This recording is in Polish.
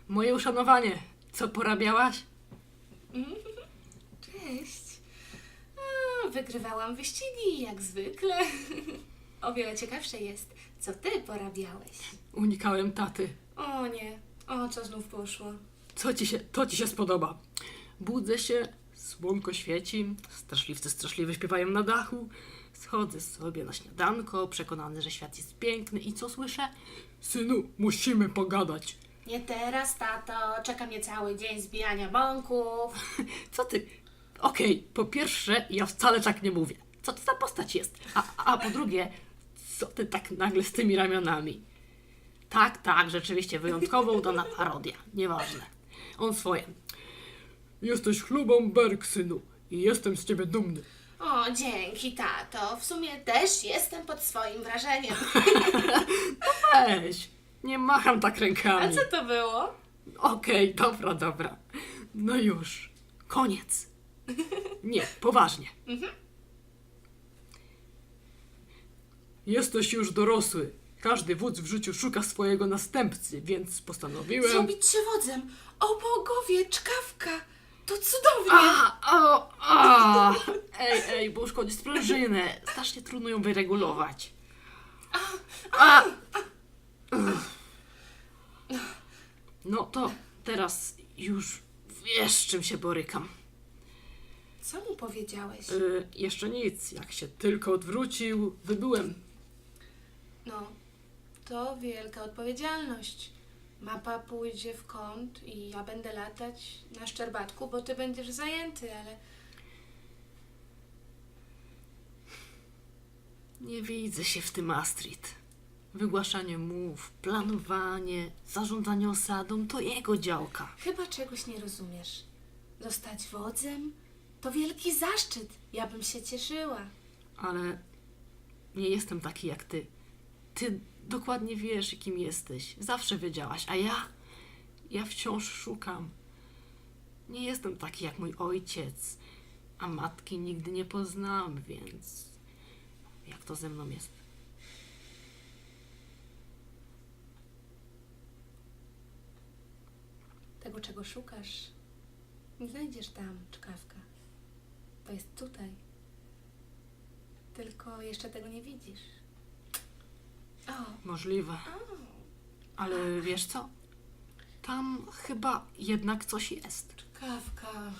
Moje uszanowanie. Co porabiałaś? Cześć. Wygrywałam wyścigi, jak zwykle. O wiele ciekawsze jest, co ty porabiałeś. Unikałem taty. O nie, o co znów poszło? To ci się spodoba. Budzę się, słonko świeci, straszliwy śpiewają na dachu. Schodzę sobie na śniadanko, przekonany, że świat jest piękny i co słyszę? Synu, musimy pogadać. Nie teraz, tato, czeka mnie cały dzień zbijania bąków. Co ty? Okej, po pierwsze, ja wcale tak nie mówię. Co to za postać jest? A po drugie, co ty tak nagle z tymi ramionami? Tak, rzeczywiście, wyjątkowo udana parodia. Nieważne. On swoje. Jesteś chlubą Berg, synu. I jestem z ciebie dumny. O, dzięki, tato. W sumie też jestem pod swoim wrażeniem. Weź, nie macham tak A rękami. co to było? Okej, dobra. No już. Koniec. Nie, poważnie. Jesteś już dorosły. Każdy wódz w życiu szuka swojego następcy, więc postanowiłem... Zrobić się wodzem. O bogowie, czkawka. To cudownie. Ej, bo uszkodzi sprężynę. Strasznie trudno ją wyregulować. No to teraz już wiesz, z czym się borykam. Co mu powiedziałeś? Jeszcze nic. Jak się tylko odwrócił, wybyłem. No, to wielka odpowiedzialność. Mapa pójdzie w kąt i ja będę latać na szczerbatku, bo ty będziesz zajęty, ale Nie widzę się w tym, Astrid. Wygłaszanie mów, planowanie, zarządzanie osadą to jego działka. chyba czegoś nie rozumiesz. Zostać wodzem to wielki zaszczyt. Ja bym się cieszyła. Ale nie jestem taki jak ty. Ty dokładnie wiesz, kim jesteś. Zawsze wiedziałaś, a ja wciąż szukam. Nie jestem taki jak mój ojciec, a matki nigdy nie poznałam, więc jak to ze mną jest? Tego, czego szukasz, nie znajdziesz tam, czkawka. To jest tutaj. Tylko jeszcze tego nie widzisz. O, Możliwe. Ale wiesz co? Tam chyba jednak coś jest. czkawka.